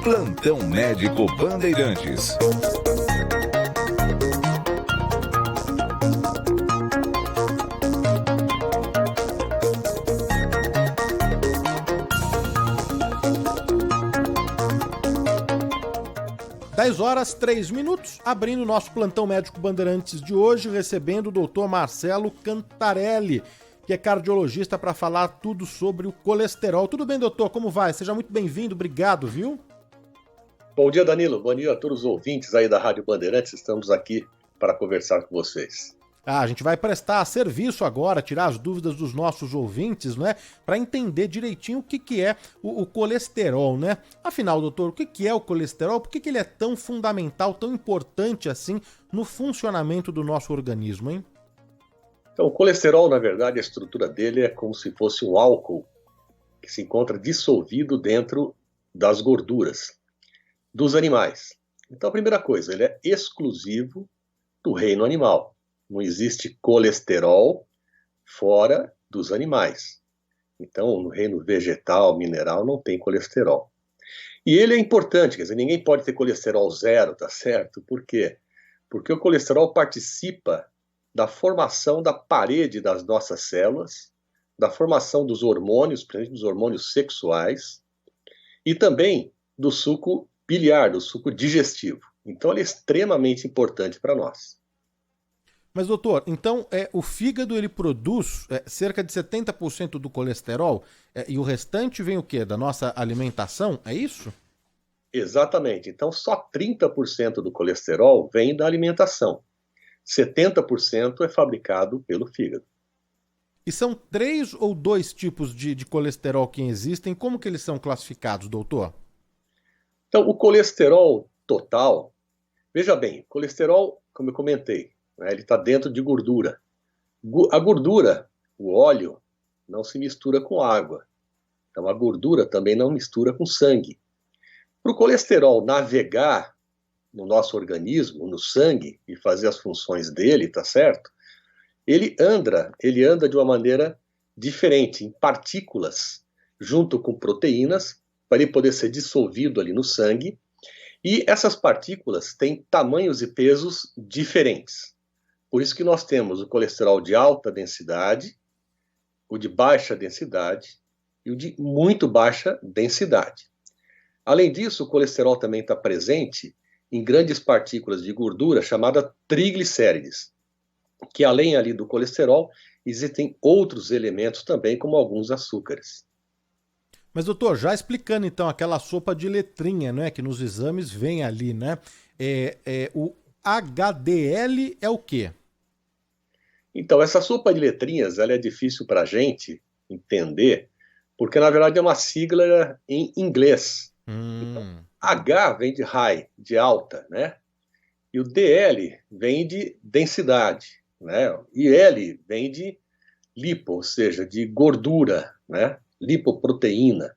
Plantão Médico Bandeirantes. Dez horas, 3 minutos, abrindo o nosso Plantão Médico Bandeirantes de hoje, recebendo o doutor Marcelo Cantarelli, que é cardiologista, para falar tudo sobre o colesterol. Tudo bem, doutor? Como vai? Seja muito bem-vindo, obrigado, viu? Bom dia, Danilo. Bom dia a todos os ouvintes aí da Rádio Bandeirantes. Estamos aqui para conversar com vocês. A gente vai prestar serviço agora, tirar as dúvidas dos nossos ouvintes, né? Para entender direitinho o que é o colesterol, né? Afinal, doutor, o que é o colesterol? Por que ele é tão fundamental, tão importante assim no funcionamento do nosso organismo, hein? Então, o colesterol, na verdade, a estrutura dele é como se fosse um álcool que se encontra dissolvido dentro das gorduras dos animais. Então, a primeira coisa, ele é exclusivo do reino animal. Não existe colesterol fora dos animais. Então, no reino vegetal, mineral, não tem colesterol. E ele é importante, quer dizer, ninguém pode ter colesterol zero, tá certo? Por quê? Porque o colesterol participa da formação da parede das nossas células, da formação dos hormônios, principalmente dos hormônios sexuais, e também do suco biliar, do suco digestivo. Então, ele é extremamente importante para nós. Mas, doutor, então o fígado ele produz cerca de 70% do colesterol e o restante vem o quê? Da nossa alimentação? É isso? Exatamente. Então, só 30% do colesterol vem da alimentação. 70% é fabricado pelo fígado. E são 3 ou 2 tipos de colesterol que existem? Como que eles são classificados, doutor? Então, o colesterol total, veja bem, colesterol, como eu comentei, ele está dentro de gordura. A gordura, o óleo, não se mistura com água. Então, a gordura também não mistura com sangue. Para o colesterol navegar no nosso organismo, no sangue, e fazer as funções dele, tá certo? Ele anda de uma maneira diferente, em partículas, junto com proteínas, para ele poder ser dissolvido ali no sangue. E essas partículas têm tamanhos e pesos diferentes. Por isso que nós temos o colesterol de alta densidade, o de baixa densidade e o de muito baixa densidade. Além disso, o colesterol também está presente em grandes partículas de gordura chamada triglicérides, que além ali do colesterol, existem outros elementos também, como alguns açúcares. Mas, doutor, já explicando então aquela sopa de letrinha, né, que nos exames vem ali, né? O HDL é o quê? Então, essa sopa de letrinhas, ela é difícil para a gente entender, porque na verdade é uma sigla em inglês. Então, H vem de high, de alta, né? E o DL vem de densidade, né? E L vem de lipo, ou seja, de gordura, né? Lipoproteína.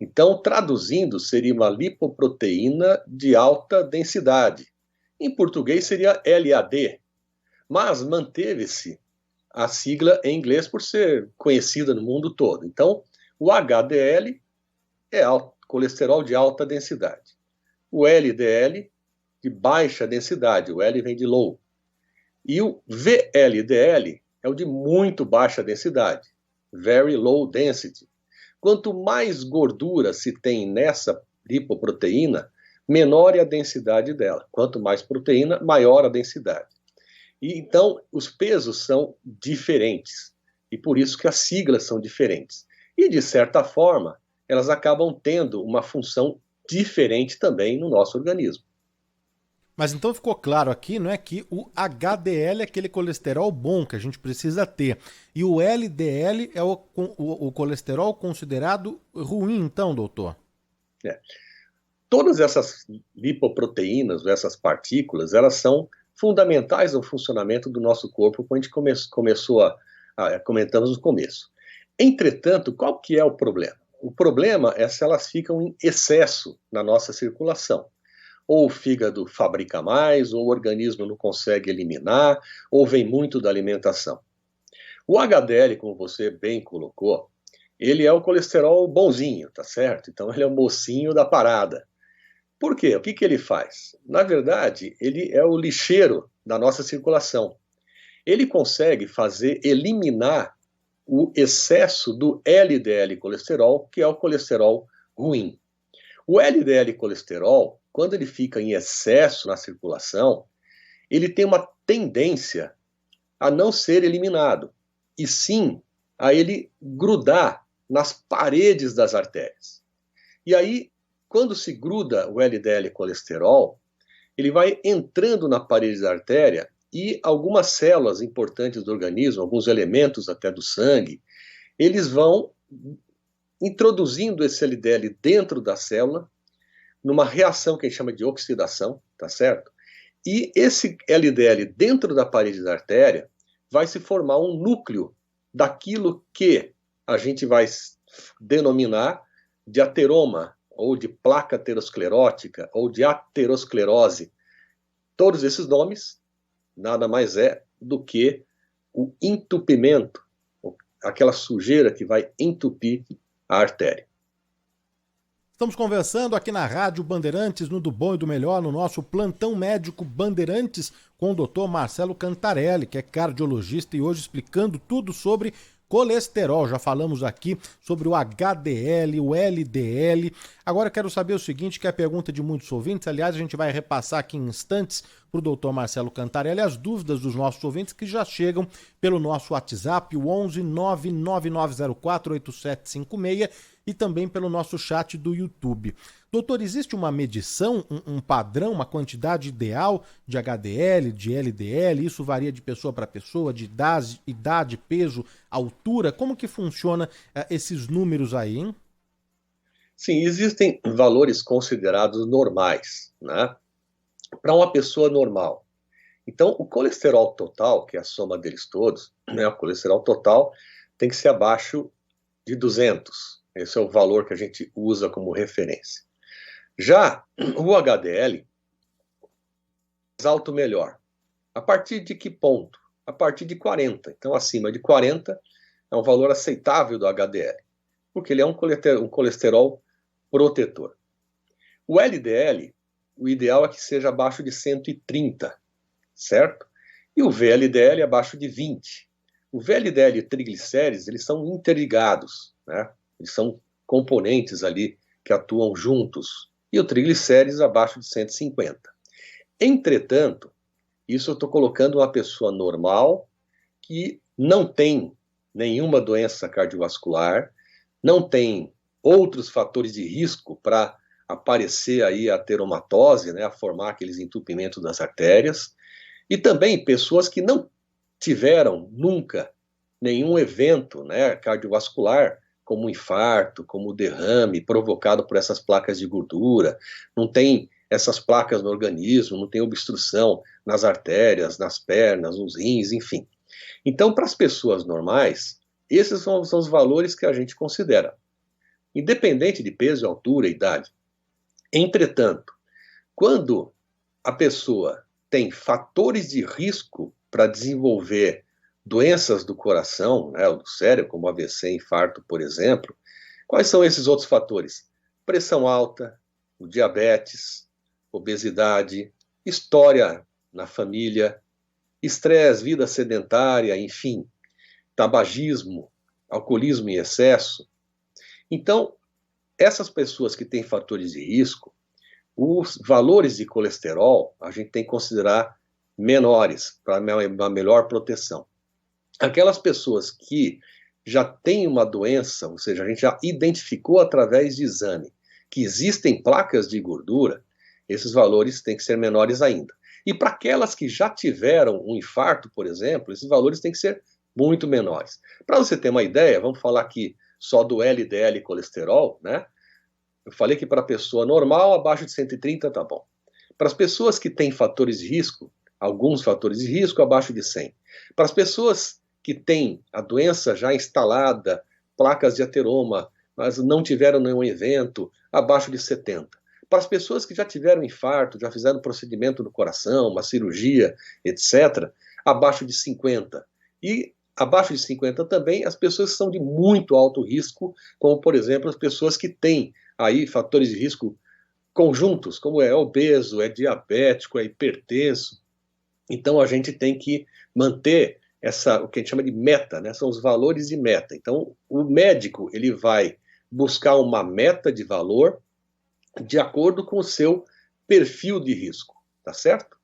Então, traduzindo, seria uma lipoproteína de alta densidade. Em português seria LAD, mas manteve-se a sigla em inglês por ser conhecida no mundo todo. Então, o HDL é colesterol de alta densidade. O LDL de baixa densidade, o L vem de low. E o VLDL é o de muito baixa densidade, very low density. Quanto mais gordura se tem nessa lipoproteína, menor é a densidade dela. Quanto mais proteína, maior a densidade. E então, os pesos são diferentes. E por isso que as siglas são diferentes. E, de certa forma, elas acabam tendo uma função diferente também no nosso organismo. Mas então ficou claro aqui, não é, que o HDL é aquele colesterol bom que a gente precisa ter. E o LDL é o colesterol considerado ruim, então, doutor? Todas essas lipoproteínas, essas partículas, elas são fundamentais no funcionamento do nosso corpo, como a gente comentamos no começo. Entretanto, qual que é o problema? O problema é se elas ficam em excesso na nossa circulação. Ou o fígado fabrica mais, ou o organismo não consegue eliminar, ou vem muito da alimentação. O HDL, como você bem colocou, ele é o colesterol bonzinho, tá certo? Então ele é o mocinho da parada. Por quê? O que que ele faz? Na verdade, ele é o lixeiro da nossa circulação. Ele consegue eliminar o excesso do LDL colesterol, que é o colesterol ruim. O LDL colesterol, quando ele fica em excesso na circulação, ele tem uma tendência a não ser eliminado, e sim a ele grudar nas paredes das artérias. E aí, quando se gruda o LDL colesterol, ele vai entrando na parede da artéria e algumas células importantes do organismo, alguns elementos até do sangue, eles vão introduzindo esse LDL dentro da célula, numa reação que a gente chama de oxidação, tá certo? E esse LDL dentro da parede da artéria vai se formar um núcleo daquilo que a gente vai denominar de ateroma, ou de placa aterosclerótica, ou de aterosclerose. Todos esses nomes nada mais é do que o entupimento, aquela sujeira que vai entupir a artéria. Estamos conversando aqui na Rádio Bandeirantes, no Do Bom e do Melhor, no nosso Plantão Médico Bandeirantes, com o Dr. Marcelo Cantarelli, que é cardiologista, e hoje explicando tudo sobre colesterol. Já falamos aqui sobre o HDL, o LDL. Agora eu quero saber o seguinte, que é a pergunta de muitos ouvintes. Aliás, a gente vai repassar aqui em instantes para o doutor Marcelo Cantarelli as dúvidas dos nossos ouvintes que já chegam pelo nosso WhatsApp, o 11 99904 8756, e também pelo nosso chat do YouTube. Doutor, existe uma medição, um padrão, uma quantidade ideal de HDL, de LDL? Isso varia de pessoa para pessoa, de idade, peso, altura? Como que funciona esses números aí, hein? Sim, existem valores considerados normais, né? Para uma pessoa normal. Então, o colesterol total, que é a soma deles todos, né, o colesterol total tem que ser abaixo de 200. Esse é o valor que a gente usa como referência. Já o HDL, mais alto melhor. A partir de que ponto? A partir de 40. Então, acima de 40 é um valor aceitável do HDL, porque ele é um colesterol protetor. O LDL, o ideal é que seja abaixo de 130, certo? E o VLDL abaixo de 20. O VLDL e triglicérides, eles são interligados, né? Eles são componentes ali que atuam juntos. E o triglicérides abaixo de 150. Entretanto, isso eu estou colocando uma pessoa normal que não tem nenhuma doença cardiovascular, não tem outros fatores de risco para aparecer aí a ateromatose, né, a formar aqueles entupimentos das artérias, e também pessoas que não tiveram nunca nenhum evento, né, cardiovascular, como um infarto, como derrame provocado por essas placas de gordura, não tem essas placas no organismo, não tem obstrução nas artérias, nas pernas, nos rins, enfim. Então, para as pessoas normais, esses são os valores que a gente considera, independente de peso, altura e idade. Entretanto, quando a pessoa tem fatores de risco para desenvolver doenças do coração, né, ou do cérebro, como AVC, infarto, por exemplo, quais são esses outros fatores? Pressão alta, o diabetes, obesidade, história na família, estresse, vida sedentária, enfim, tabagismo, alcoolismo em excesso. Então, essas pessoas que têm fatores de risco, os valores de colesterol a gente tem que considerar menores para uma melhor proteção. Aquelas pessoas que já têm uma doença, ou seja, a gente já identificou através de exame que existem placas de gordura, esses valores têm que ser menores ainda. E para aquelas que já tiveram um infarto, por exemplo, esses valores têm que ser muito menores. Para você ter uma ideia, vamos falar aqui só do LDL colesterol, né? Eu falei que para a pessoa normal, abaixo de 130 tá bom. Para as pessoas que têm fatores de risco, alguns fatores de risco, abaixo de 100. Para as pessoas que têm a doença já instalada, placas de ateroma, mas não tiveram nenhum evento, abaixo de 70. Para as pessoas que já tiveram infarto, já fizeram procedimento do coração, uma cirurgia, etc., abaixo de 50. E abaixo de 50 também as pessoas que são de muito alto risco, como, por exemplo, as pessoas que têm aí fatores de risco conjuntos, como é obeso, é diabético, é hipertenso. Então a gente tem que manter o que a gente chama de meta, né? São os valores de meta. Então o médico ele vai buscar uma meta de valor de acordo com o seu perfil de risco, tá certo?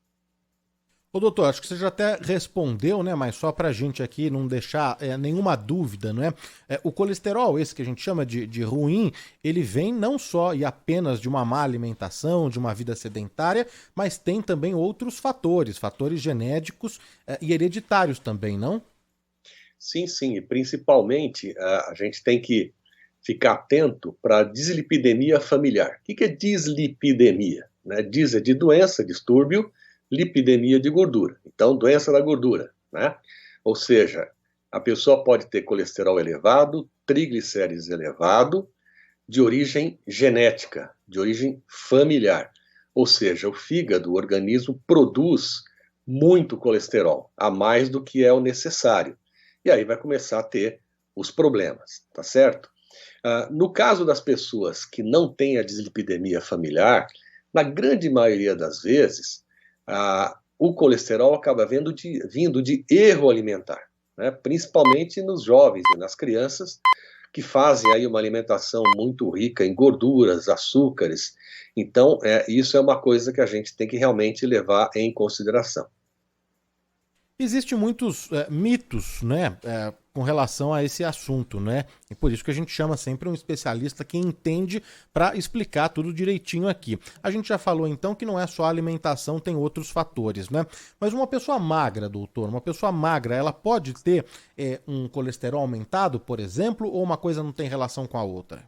Ô doutor, acho que você já até respondeu, né? Mas só pra gente aqui não deixar nenhuma dúvida, não é? O colesterol, esse que a gente chama de ruim, ele vem não só e apenas de uma má alimentação, de uma vida sedentária, mas tem também outros fatores, fatores genéticos e hereditários também, não? Sim, sim, e principalmente a gente tem que ficar atento para a dislipidemia familiar. O que é dislipidemia? Né? Dis é de doença, distúrbio, lipidemia de gordura. Então, doença da gordura, né? Ou seja, a pessoa pode ter colesterol elevado, triglicérides elevado, de origem genética, de origem familiar. Ou seja, o fígado, o organismo, produz muito colesterol, a mais do que é o necessário. E aí vai começar a ter os problemas, tá certo? No caso das pessoas que não têm a dislipidemia familiar, na grande maioria das vezes, o colesterol acaba vindo de erro alimentar, né? Principalmente nos jovens e nas crianças que fazem aí uma alimentação muito rica em gorduras, açúcares. Então, isso é uma coisa que a gente tem que realmente levar em consideração. Existem muitos mitos, né, com relação a esse assunto, né? E por isso que a gente chama sempre um especialista que entende para explicar tudo direitinho aqui. A gente já falou então que não é só a alimentação, tem outros fatores, né? Mas uma pessoa magra, doutor, uma pessoa magra, ela pode ter um colesterol aumentado, por exemplo, ou uma coisa não tem relação com a outra?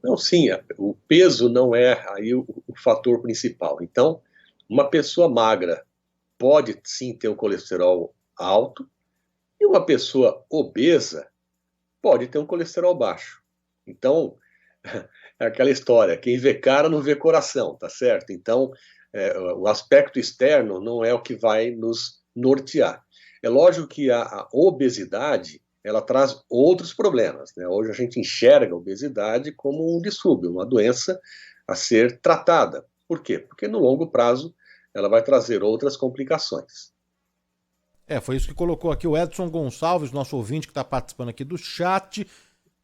Não, sim, o peso não é aí o fator principal. Então, uma pessoa magra pode sim ter um colesterol alto e uma pessoa obesa pode ter um colesterol baixo. Então, é aquela história, quem vê cara não vê coração, tá certo? Então, o aspecto externo não é o que vai nos nortear. É lógico que a obesidade, ela traz outros problemas, né? Hoje a gente enxerga a obesidade como um distúrbio, uma doença a ser tratada. Por quê? Porque no longo prazo ela vai trazer outras complicações. Foi isso que colocou aqui o Edson Gonçalves, nosso ouvinte que está participando aqui do chat.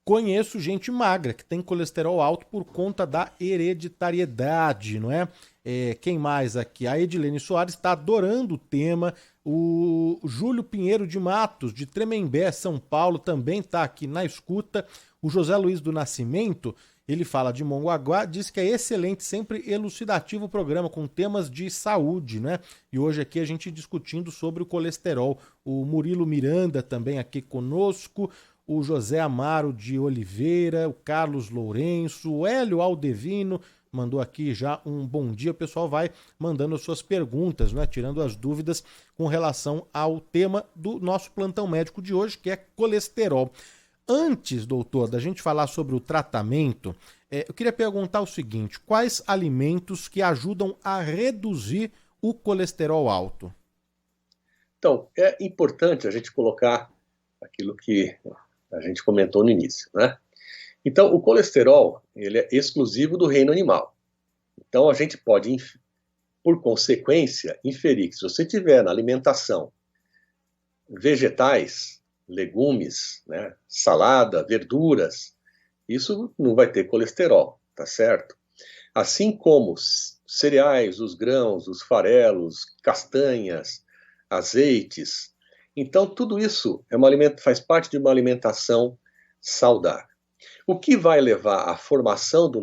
Conheço gente magra que tem colesterol alto por conta da hereditariedade, não é? Quem mais aqui? A Edilene Soares está adorando o tema. O Júlio Pinheiro de Matos, de Tremembé, São Paulo, também está aqui na escuta. O José Luiz do Nascimento, ele fala de Mongaguá, diz que é excelente, sempre elucidativo o programa, com temas de saúde, né? E hoje aqui a gente discutindo sobre o colesterol. O Murilo Miranda também aqui conosco. O José Amaro de Oliveira, o Carlos Lourenço, o Hélio Aldevino mandou aqui já um bom dia. O pessoal vai mandando as suas perguntas, né? Tirando as dúvidas com relação ao tema do nosso plantão médico de hoje, que é colesterol. Antes, doutor, da gente falar sobre o tratamento, eu queria perguntar o seguinte: quais alimentos que ajudam a reduzir o colesterol alto? Então, é importante a gente colocar aquilo que a gente comentou no início, né? Então, o colesterol, ele é exclusivo do reino animal. Então, a gente pode, por consequência, inferir que se você tiver na alimentação vegetais, legumes, né, salada, verduras, isso não vai ter colesterol, tá certo? Assim como cereais, os grãos, os farelos, castanhas, azeites. Então, tudo isso faz parte de uma alimentação saudável. O que vai levar à formação do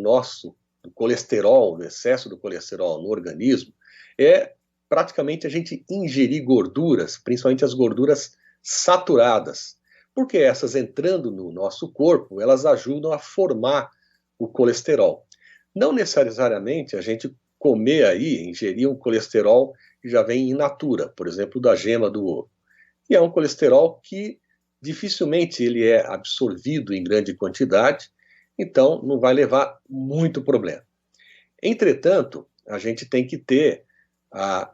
colesterol, do excesso do colesterol no organismo, é praticamente a gente ingerir gorduras, principalmente as gorduras saturadas, porque essas entrando no nosso corpo, elas ajudam a formar o colesterol. Não necessariamente a gente ingerir um colesterol que já vem in natura, por exemplo, da gema do ovo. E é um colesterol que dificilmente ele é absorvido em grande quantidade, então não vai levar muito problema. Entretanto, a gente tem que ter a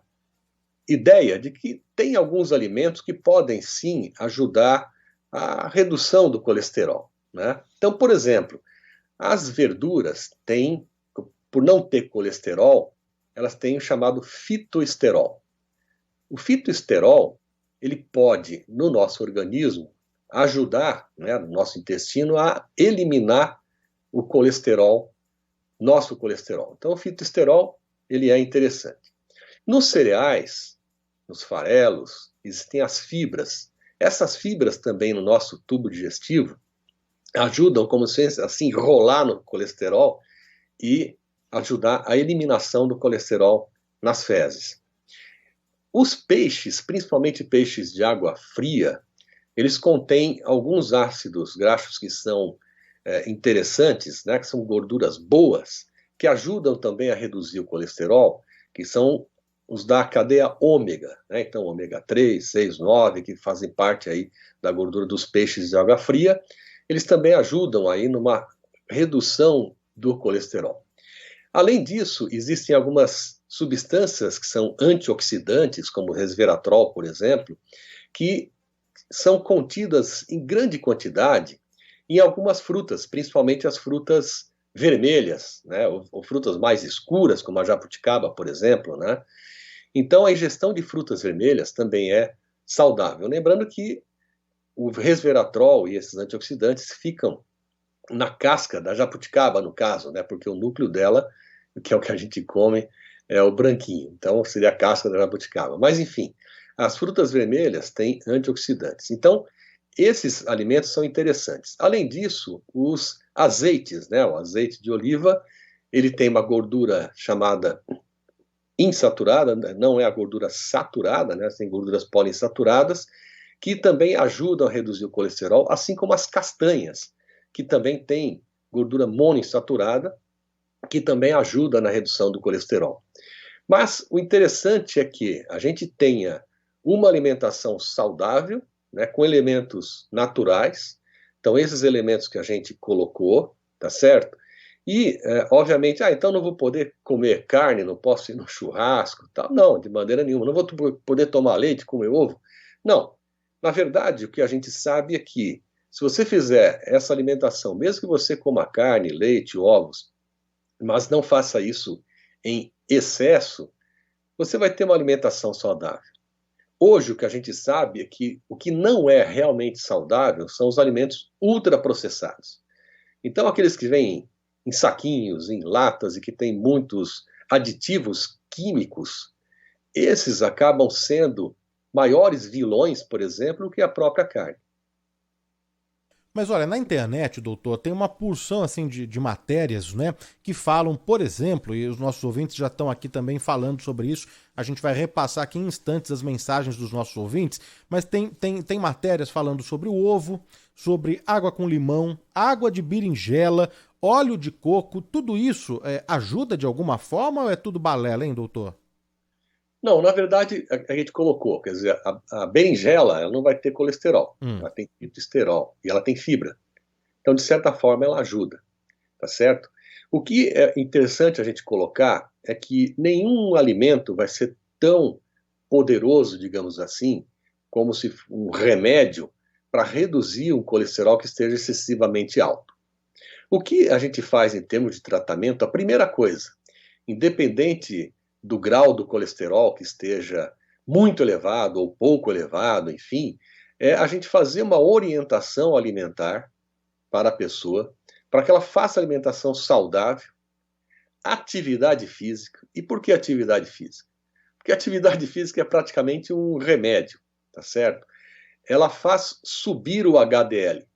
ideia de que tem alguns alimentos que podem sim ajudar a redução do colesterol, né? Então, por exemplo, as verduras têm por não ter colesterol, elas têm o chamado fitoesterol. O fitoesterol, ele pode, no nosso organismo, ajudar, né, no nosso intestino, a eliminar o colesterol, nosso colesterol. Então, o fitoesterol, ele é interessante. Nos cereais, nos farelos, existem as fibras. Essas fibras também no nosso tubo digestivo ajudam, como se assim, rolar no colesterol e ajudar a eliminação do colesterol nas fezes. Os peixes, principalmente peixes de água fria, eles contêm alguns ácidos graxos que são interessantes, né, que são gorduras boas, que ajudam também a reduzir o colesterol, que são os da cadeia ômega, né? Então ômega 3, 6, 9, que fazem parte aí da gordura dos peixes de água fria, eles também ajudam aí numa redução do colesterol. Além disso, existem algumas substâncias que são antioxidantes, como o resveratrol, por exemplo, que são contidas em grande quantidade em algumas frutas, principalmente as frutas vermelhas, né, ou frutas mais escuras, como a jabuticaba, por exemplo, né? Então, a ingestão de frutas vermelhas também é saudável. Lembrando que o resveratrol e esses antioxidantes ficam na casca da jabuticaba, no caso, né, porque o núcleo dela, que é o que a gente come, é o branquinho. Então, seria a casca da jabuticaba. Mas, enfim, as frutas vermelhas têm antioxidantes. Então, esses alimentos são interessantes. Além disso, os azeites, né? O azeite de oliva, ele tem uma gordura chamada insaturada, não é a gordura saturada, né? Tem gorduras poliinsaturadas, que também ajudam a reduzir o colesterol, assim como as castanhas, que também têm gordura monoinsaturada, que também ajuda na redução do colesterol. Mas o interessante é que a gente tenha uma alimentação saudável, né, com elementos naturais. Então, esses elementos que a gente colocou, tá certo? E, obviamente, então não vou poder comer carne, não posso ir no churrasco, tal. Não, de maneira nenhuma. Não vou poder tomar leite, comer ovo. Não. Na verdade, o que a gente sabe é que, se você fizer essa alimentação, mesmo que você coma carne, leite, ovos, mas não faça isso em excesso, você vai ter uma alimentação saudável. Hoje, o que a gente sabe é que o que não é realmente saudável são os alimentos ultraprocessados. Então, aqueles que vêm em saquinhos, em latas e que têm muitos aditivos químicos, esses acabam sendo maiores vilões, por exemplo, que a própria carne. Mas olha, na internet, doutor, tem uma porção assim de matérias, né, que falam, por exemplo, e os nossos ouvintes já estão aqui também falando sobre isso, a gente vai repassar aqui em instantes as mensagens dos nossos ouvintes, mas tem matérias falando sobre o ovo, sobre água com limão, água de berinjela, óleo de coco, tudo isso ajuda de alguma forma ou é tudo balela, hein, doutor? Não, na verdade, a gente colocou, quer dizer, a berinjela, ela não vai ter colesterol, ela tem fitoesterol e ela tem fibra. Então, de certa forma, ela ajuda, tá certo? O que é interessante a gente colocar é que nenhum alimento vai ser tão poderoso, digamos assim, como se um remédio para reduzir um colesterol que esteja excessivamente alto. O que a gente faz em termos de tratamento, a primeira coisa, independente do grau do colesterol que esteja muito elevado ou pouco elevado, enfim, é a gente fazer uma orientação alimentar para a pessoa, para que ela faça alimentação saudável, atividade física. E por que atividade física? Porque atividade física é praticamente um remédio, tá certo? Ela faz subir o HDL.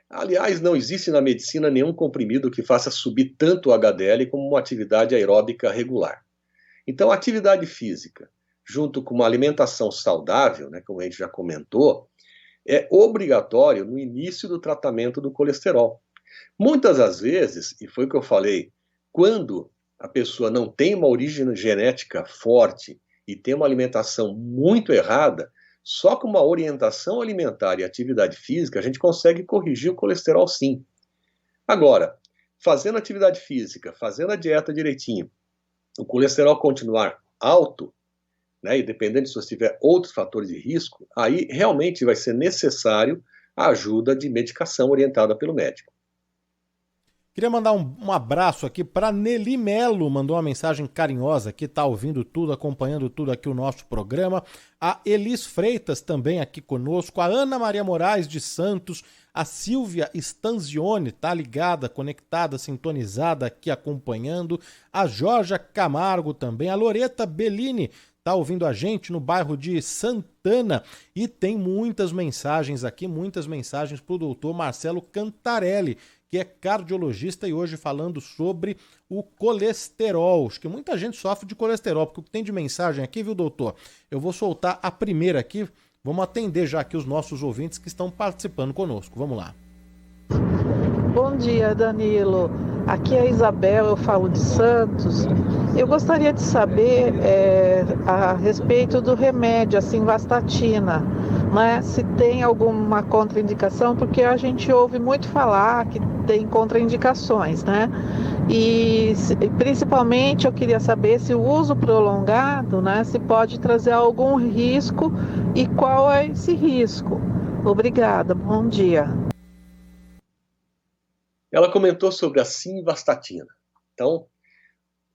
Aliás, não existe na medicina nenhum comprimido que faça subir tanto o HDL como uma atividade aeróbica regular. Então, a atividade física, junto com uma alimentação saudável, né, como a gente já comentou, é obrigatório no início do tratamento do colesterol. Muitas das vezes, e foi o que eu falei, quando a pessoa não tem uma origem genética forte e tem uma alimentação muito errada, só com uma orientação alimentar e atividade física, a gente consegue corrigir o colesterol sim. Agora, fazendo atividade física, fazendo a dieta direitinho, o colesterol continuar alto, né, e dependendo se você tiver outros fatores de risco, aí realmente vai ser necessário a ajuda de medicação orientada pelo médico. Queria mandar um abraço aqui para Nelly Melo, mandou uma mensagem carinhosa aqui, tá ouvindo tudo, acompanhando tudo aqui o nosso programa. A Elis Freitas também aqui conosco, a Ana Maria Moraes de Santos, a Silvia Stanzioni, tá ligada, conectada, sintonizada aqui acompanhando. A Jorja Camargo também, a Loreta Bellini, tá ouvindo a gente no bairro de Santana. E tem muitas mensagens aqui, muitas mensagens pro doutor Marcelo Cantarelli, que é cardiologista e hoje falando sobre o colesterol. Acho que muita gente sofre de colesterol, porque o que tem de mensagem aqui, viu, doutor? Eu vou soltar a primeira aqui, vamos atender já aqui os nossos ouvintes que estão participando conosco. Vamos lá. Bom dia, Danilo. Aqui é a Isabel, eu falo de Santos. Eu gostaria de saber a respeito do remédio, a simvastatina, né? Se tem alguma contraindicação, porque a gente ouve muito falar que tem contraindicações, né? E principalmente eu queria saber se o uso prolongado, né, se pode trazer algum risco e qual é esse risco. Obrigada, bom dia. Ela comentou sobre a simvastatina. Então,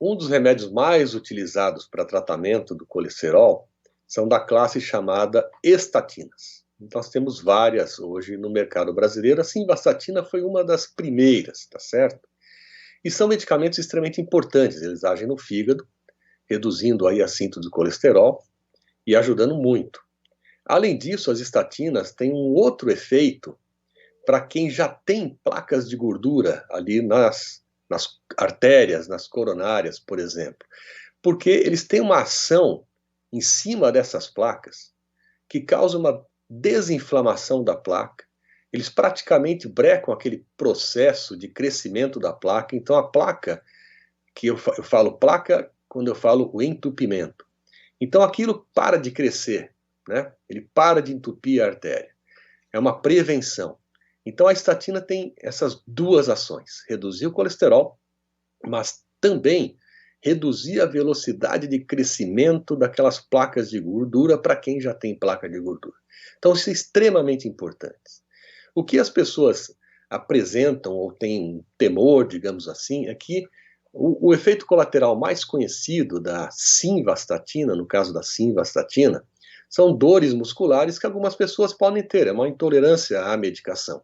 um dos remédios mais utilizados para tratamento do colesterol são da classe chamada estatinas. Nós temos várias hoje no mercado brasileiro. A simvastatina foi uma das primeiras, tá certo? E são medicamentos extremamente importantes. Eles agem no fígado, reduzindo aí a síntese do colesterol e ajudando muito. Além disso, as estatinas têm um outro efeito para quem já tem placas de gordura ali nas artérias, nas coronárias, por exemplo. Porque eles têm uma ação em cima dessas placas que causa uma desinflamação da placa. Eles praticamente brecam aquele processo de crescimento da placa. Então, a placa, que eu falo placa quando eu falo o entupimento. Então, aquilo para de crescer, né? Ele para de entupir a artéria. É uma prevenção. Então, a estatina tem essas duas ações: reduzir o colesterol, mas também reduzir a velocidade de crescimento daquelas placas de gordura para quem já tem placa de gordura. Então, isso é extremamente importante. O que as pessoas apresentam ou têm temor, digamos assim, é que o efeito colateral mais conhecido da simvastatina, no caso da simvastatina, são dores musculares que algumas pessoas podem ter, é uma intolerância à medicação.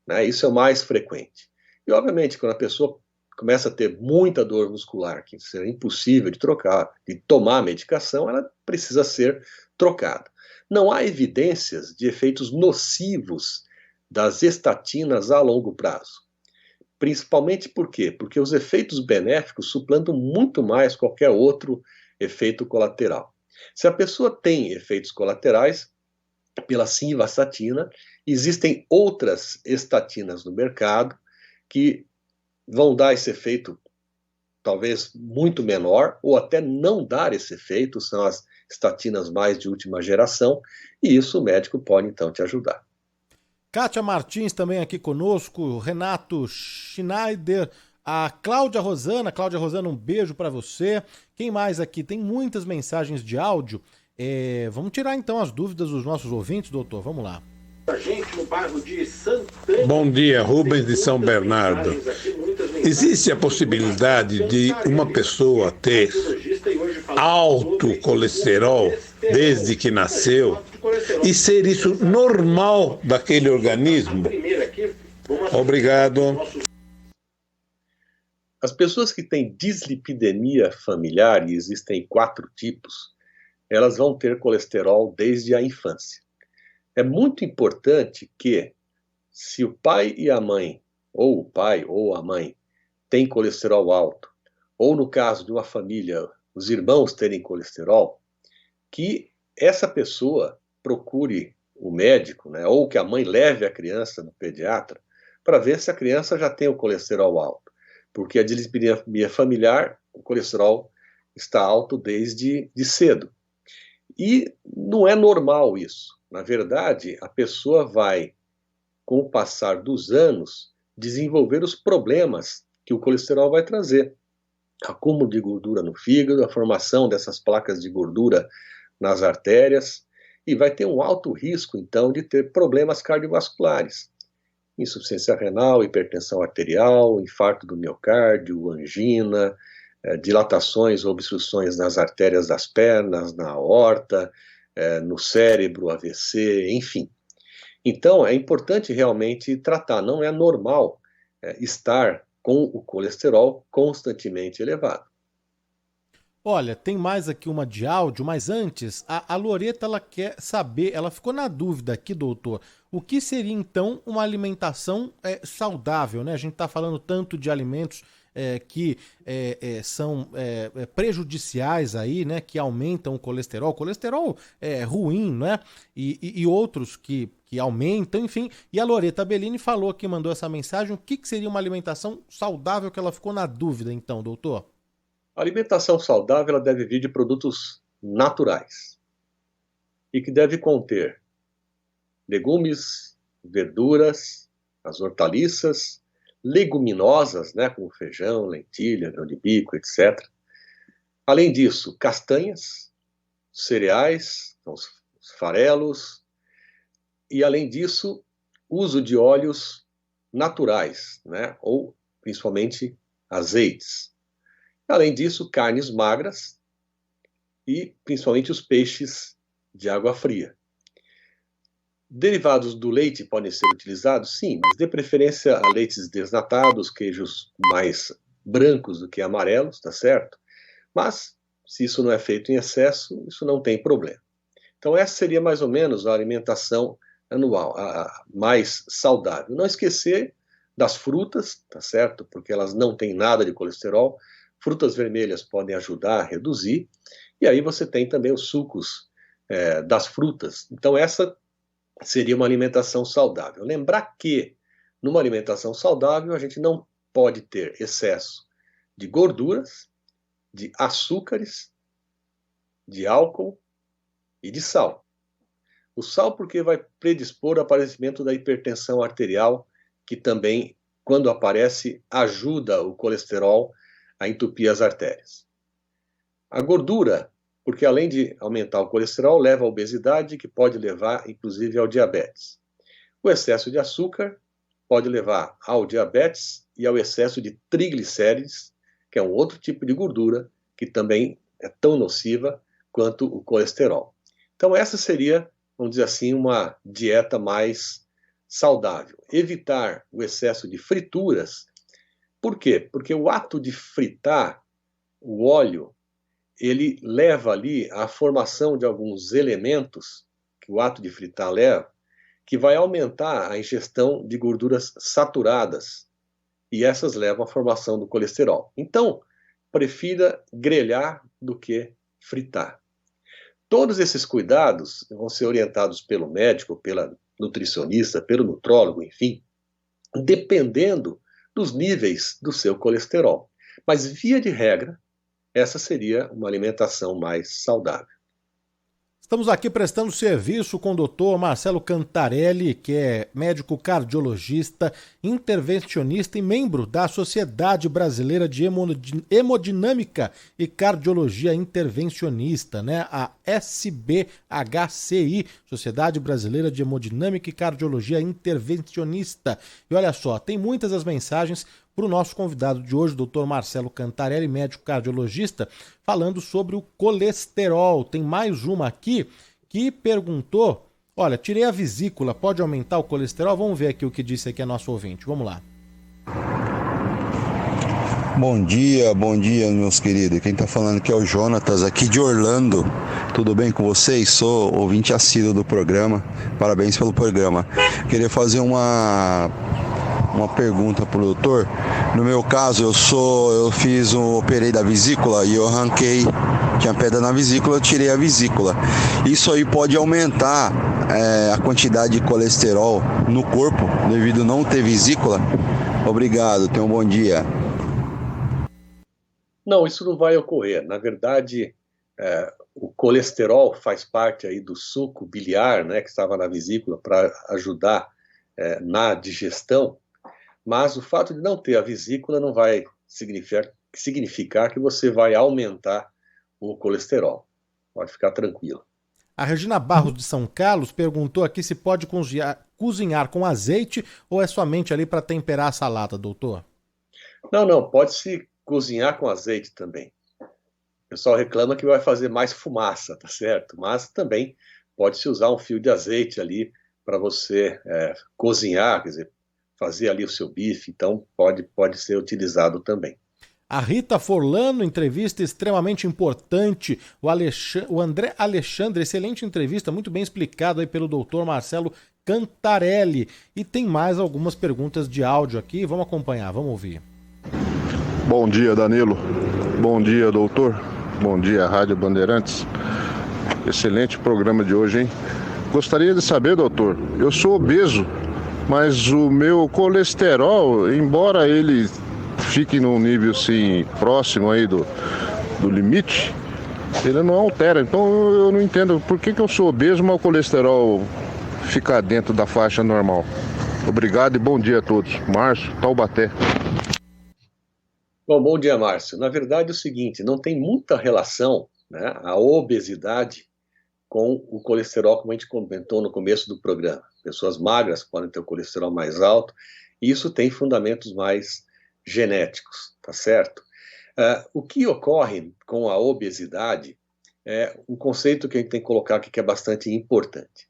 Né? Isso é o mais frequente. E, obviamente, quando a pessoa começa a ter muita dor muscular, que é impossível de trocar, de tomar a medicação, ela precisa ser trocada. Não há evidências de efeitos nocivos das estatinas a longo prazo. Principalmente por quê? Porque os efeitos benéficos suplantam muito mais qualquer outro efeito colateral. Se a pessoa tem efeitos colaterais pela simvastatina, existem outras estatinas no mercado que vão dar esse efeito talvez muito menor ou até não dar esse efeito, são as estatinas mais de última geração, e isso o médico pode então te ajudar. Kátia Martins também aqui conosco, Renato Schneider, a Cláudia Rosana, um beijo para você. Quem mais aqui? Tem muitas mensagens de áudio. Vamos tirar então as dúvidas dos nossos ouvintes, doutor, vamos lá. Bom dia, Rubens de São Bernardo. Existe a possibilidade de uma pessoa ter alto colesterol desde que nasceu e ser isso normal daquele organismo? Obrigado. As pessoas que têm dislipidemia familiar, e existem 4 tipos, elas vão ter colesterol desde a infância. É muito importante que, se o pai e a mãe, ou o pai ou a mãe, têm colesterol alto, ou no caso de uma família, os irmãos terem colesterol, que essa pessoa procure o médico, né, ou que a mãe leve a criança no pediatra, para ver se a criança já tem o colesterol alto. Porque a dislipidemia familiar, o colesterol está alto desde cedo. E não é normal isso. Na verdade, a pessoa vai, com o passar dos anos, desenvolver os problemas que o colesterol vai trazer. Acúmulo de gordura no fígado, a formação dessas placas de gordura nas artérias, e vai ter um alto risco, então, de ter problemas cardiovasculares. insuficiência renal, hipertensão arterial, infarto do miocárdio, angina, dilatações ou obstruções nas artérias das pernas, na aorta, no cérebro, AVC, enfim. Então, é importante realmente tratar. Não é normal estar com o colesterol constantemente elevado. Olha, tem mais aqui uma de áudio, mas antes, a Loreta, ela quer saber, ela ficou na dúvida aqui, doutor, o que seria então uma alimentação saudável, né? A gente tá falando tanto de alimentos que são prejudiciais aí, né? Que aumentam o colesterol é ruim, né? E outros que aumentam, enfim. E a Loreta Bellini falou aqui, mandou essa mensagem, o que seria uma alimentação saudável, que ela ficou na dúvida então, doutor? A alimentação saudável ela deve vir de produtos naturais e que deve conter legumes, verduras, as hortaliças, leguminosas, né, como feijão, lentilha, grão de bico, etc. Além disso, castanhas, cereais, então os farelos, e além disso, uso de óleos naturais, né, ou principalmente azeites. Além disso, carnes magras e principalmente os peixes de água fria. Derivados do leite podem ser utilizados? Sim, mas dê preferência a leites desnatados, queijos mais brancos do que amarelos, tá certo? Mas, se isso não é feito em excesso, isso não tem problema. Então, essa seria mais ou menos a alimentação anual, a mais saudável. Não esquecer das frutas, tá certo? Porque elas não têm nada de colesterol. Frutas vermelhas podem ajudar a reduzir. E aí você tem também os sucos das frutas. Então, essa seria uma alimentação saudável. Lembrar que, numa alimentação saudável, a gente não pode ter excesso de gorduras, de açúcares, de álcool e de sal. O sal porque vai predispor ao aparecimento da hipertensão arterial, que também, quando aparece, ajuda o colesterol a entupir as artérias. A gordura, porque além de aumentar o colesterol, leva à obesidade, que pode levar, inclusive, ao diabetes. O excesso de açúcar pode levar ao diabetes e ao excesso de triglicérides, que é um outro tipo de gordura, que também é tão nociva quanto o colesterol. Então essa seria, vamos dizer assim, uma dieta mais saudável. Evitar o excesso de frituras. Por quê? Porque o ato de fritar o óleo, ele leva ali à formação de alguns elementos que o ato de fritar leva, que vai aumentar a ingestão de gorduras saturadas, e essas levam à formação do colesterol. Então, prefira grelhar do que fritar. Todos esses cuidados vão ser orientados pelo médico, pela nutricionista, pelo nutrólogo, enfim, dependendo dos níveis do seu colesterol. Mas, via de regra, essa seria uma alimentação mais saudável. Estamos aqui prestando serviço com o doutor Marcelo Cantarelli, que é médico cardiologista, intervencionista e membro da Sociedade Brasileira de Hemodinâmica e Cardiologia Intervencionista, né? A SBHCI, Sociedade Brasileira de Hemodinâmica e Cardiologia Intervencionista. E olha só, tem muitas as mensagens para o nosso convidado de hoje, doutor Marcelo Cantarelli, médico cardiologista, falando sobre o colesterol. Tem mais uma aqui que perguntou, olha, tirei a vesícula, pode aumentar o colesterol? Vamos ver aqui o que disse aqui a nosso ouvinte, vamos lá. Bom dia, meus queridos. Quem tá falando aqui é o Jonatas, aqui de Orlando. Tudo bem com vocês? Sou ouvinte assíduo do programa. Parabéns pelo programa. Queria fazer uma pergunta pro doutor. No meu caso, operei da vesícula e eu arranquei, tinha pedra na vesícula, eu tirei a vesícula. Isso aí pode aumentar a quantidade de colesterol no corpo, devido a não ter vesícula? Obrigado, tenha um bom dia. Não, isso não vai ocorrer. Na verdade, o colesterol faz parte aí do suco biliar, né, que estava na vesícula para ajudar na digestão. Mas o fato de não ter a vesícula não vai significar que você vai aumentar o colesterol. Pode ficar tranquilo. A Regina Barros de São Carlos perguntou aqui se pode cozinhar com azeite ou é somente ali para temperar a salada, doutor? Não, pode-se cozinhar com azeite também. O pessoal reclama que vai fazer mais fumaça, tá certo? Mas também pode-se usar um fio de azeite ali para você cozinhar, quer dizer, fazer ali o seu bife, então pode ser utilizado também. A Rita Forlano, entrevista extremamente importante. O André Alexandre, excelente entrevista, muito bem explicado aí pelo doutor Marcelo Cantarelli. E tem mais algumas perguntas de áudio aqui, vamos acompanhar, vamos ouvir. Bom dia, Danilo. Bom dia, doutor. Bom dia, Rádio Bandeirantes. Excelente programa de hoje, hein? Gostaria de saber, doutor, eu sou obeso, mas o meu colesterol, embora ele fique num nível assim, próximo aí do limite, ele não altera. Então eu não entendo por que eu sou obeso, mas o colesterol fica dentro da faixa normal. Obrigado e bom dia a todos. Márcio, Taubaté. Bom dia, Márcio. Na verdade é o seguinte, não tem muita relação, né, a obesidade com o colesterol, como a gente comentou no começo do programa. Pessoas magras podem ter o colesterol mais alto, e isso tem fundamentos mais genéticos, tá certo? O que ocorre com a obesidade é um conceito que a gente tem que colocar aqui que é bastante importante.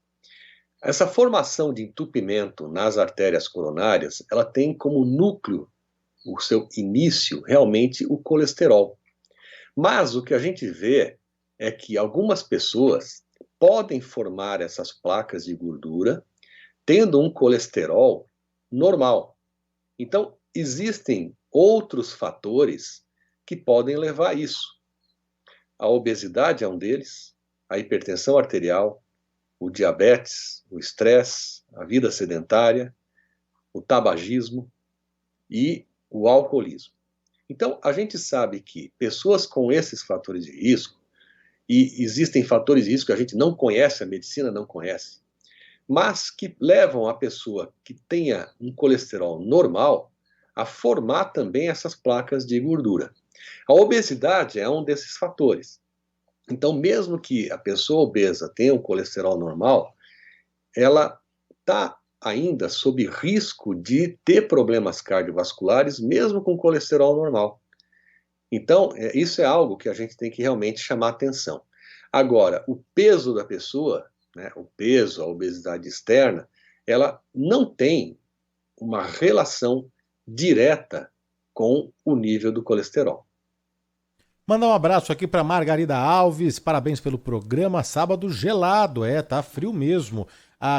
Essa formação de entupimento nas artérias coronárias, ela tem como núcleo, o seu início, realmente o colesterol. Mas o que a gente vê é que algumas pessoas podem formar essas placas de gordura tendo um colesterol normal. Então, existem outros fatores que podem levar a isso. A obesidade é um deles, a hipertensão arterial, o diabetes, o estresse, a vida sedentária, o tabagismo e o alcoolismo. Então, a gente sabe que pessoas com esses fatores de risco, e existem fatores de risco que a gente não conhece, a medicina não conhece, mas que levam a pessoa que tenha um colesterol normal a formar também essas placas de gordura. A obesidade é um desses fatores. Então, mesmo que a pessoa obesa tenha um colesterol normal, ela está ainda sob risco de ter problemas cardiovasculares, mesmo com colesterol normal. Então, isso é algo que a gente tem que realmente chamar atenção. Agora, o peso da pessoa, né, o peso, a obesidade externa, ela não tem uma relação direta com o nível do colesterol. Mandar um abraço aqui para Margarida Alves, parabéns pelo programa, sábado gelado, tá frio mesmo.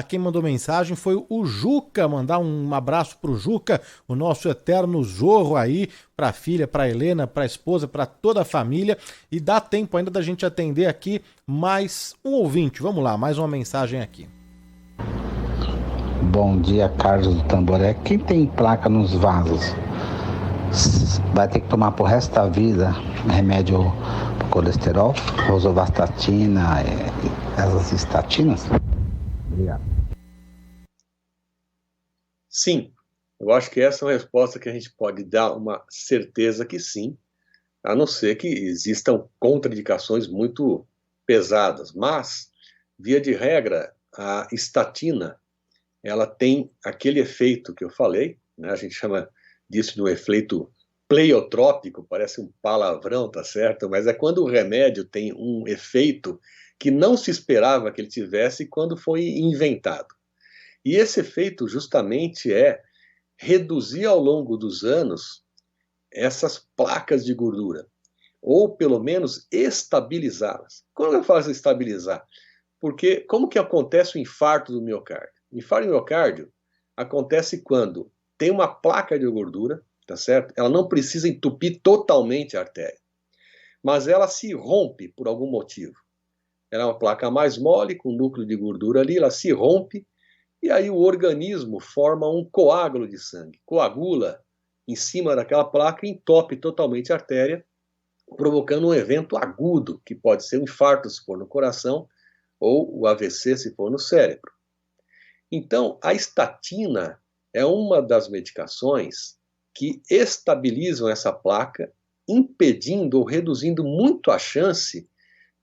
Quem mandou mensagem foi o Juca, mandar um abraço pro Juca, o nosso eterno Zorro aí, pra filha, pra Helena, pra esposa, pra toda a família, e dá tempo ainda da gente atender aqui mais um ouvinte, vamos lá, mais uma mensagem aqui. Bom dia, Carlos do Tamboré. Quem tem placa nos vasos vai ter que tomar pro resto da vida remédio pro colesterol, rosuvastatina, essas estatinas? Obrigado. Sim, eu acho que essa é uma resposta que a gente pode dar uma certeza que sim, a não ser que existam contraindicações muito pesadas. Mas, via de regra, a estatina, ela tem aquele efeito que eu falei, né? A gente chama disso de um efeito pleiotrópico, parece um palavrão, tá certo? Mas é quando o remédio tem um efeito que não se esperava que ele tivesse quando foi inventado. E esse efeito justamente é reduzir ao longo dos anos essas placas de gordura, ou pelo menos estabilizá-las. Como eu faço estabilizar? Porque como que acontece o infarto do miocárdio? O infarto do miocárdio acontece quando tem uma placa de gordura, tá certo? Ela não precisa entupir totalmente a artéria, mas ela se rompe por algum motivo. Ela é uma placa mais mole, com núcleo de gordura ali, ela se rompe, e aí o organismo forma um coágulo de sangue, coagula em cima daquela placa e entope totalmente a artéria, provocando um evento agudo, que pode ser um infarto se for no coração, ou o AVC se for no cérebro. Então, a estatina é uma das medicações que estabilizam essa placa, impedindo ou reduzindo muito a chance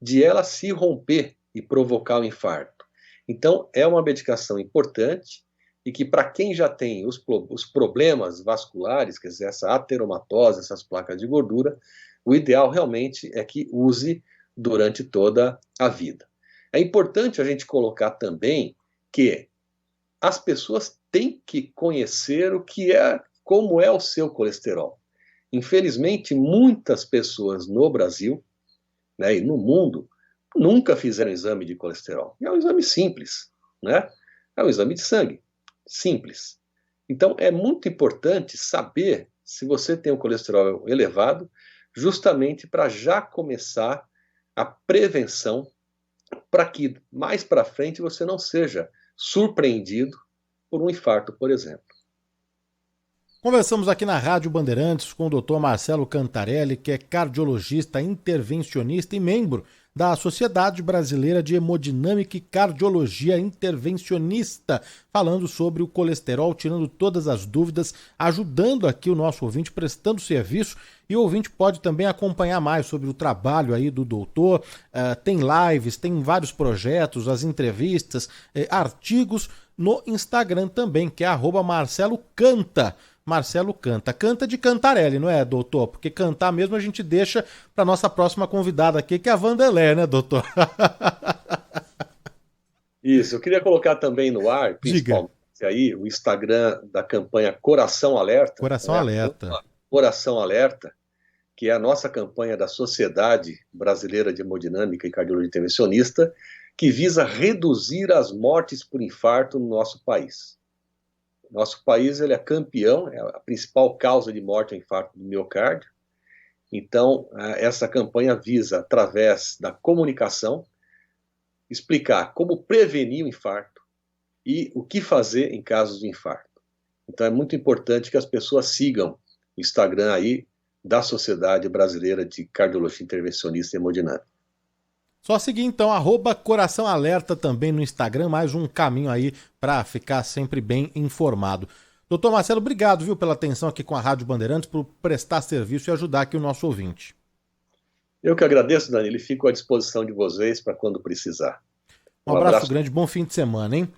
de ela se romper e provocar o infarto. Então, é uma medicação importante e que para quem já tem os problemas vasculares, quer dizer, essa ateromatose, essas placas de gordura, o ideal realmente é que use durante toda a vida. É importante a gente colocar também que as pessoas têm que conhecer como é o seu colesterol. Infelizmente, muitas pessoas no Brasil, né, e no mundo nunca fizeram exame de colesterol. É um exame simples, né? É um exame de sangue, simples. Então, é muito importante saber se você tem um colesterol elevado, justamente para já começar a prevenção, para que mais para frente você não seja surpreendido por um infarto, por exemplo. Conversamos aqui na Rádio Bandeirantes com o Dr. Marcelo Cantarelli, que é cardiologista, intervencionista e membro da Sociedade Brasileira de Hemodinâmica e Cardiologia Intervencionista, falando sobre o colesterol, tirando todas as dúvidas, ajudando aqui o nosso ouvinte, prestando serviço. E o ouvinte pode também acompanhar mais sobre o trabalho aí do doutor, tem lives, tem vários projetos, as entrevistas, artigos no Instagram também, que é @MarceloCanta. Marcelo Canta. Canta de Cantarelli, não é, doutor? Porque cantar mesmo a gente deixa para nossa próxima convidada aqui, que é a Vanderlei, né, doutor? Isso, eu queria colocar também no ar, principalmente aí, o Instagram da campanha Coração Alerta. Coração Alerta. Coração Alerta, que é a nossa campanha da Sociedade Brasileira de Hemodinâmica e Cardiologia Intervencionista, que visa reduzir as mortes por infarto no nosso país. Nosso país ele é campeão, é a principal causa de morte é o infarto do miocárdio. Então, essa campanha visa, através da comunicação, explicar como prevenir o infarto e o que fazer em casos de infarto. Então, é muito importante que as pessoas sigam o Instagram aí da Sociedade Brasileira de Cardiologia Intervencionista e Hemodinâmica. Só seguir então, @Coração Alerta também no Instagram, mais um caminho aí para ficar sempre bem informado. Doutor Marcelo, obrigado, viu, pela atenção aqui com a Rádio Bandeirantes, por prestar serviço e ajudar aqui o nosso ouvinte. Eu que agradeço, Danilo, e fico à disposição de vocês para quando precisar. Um abraço grande, bom fim de semana, hein?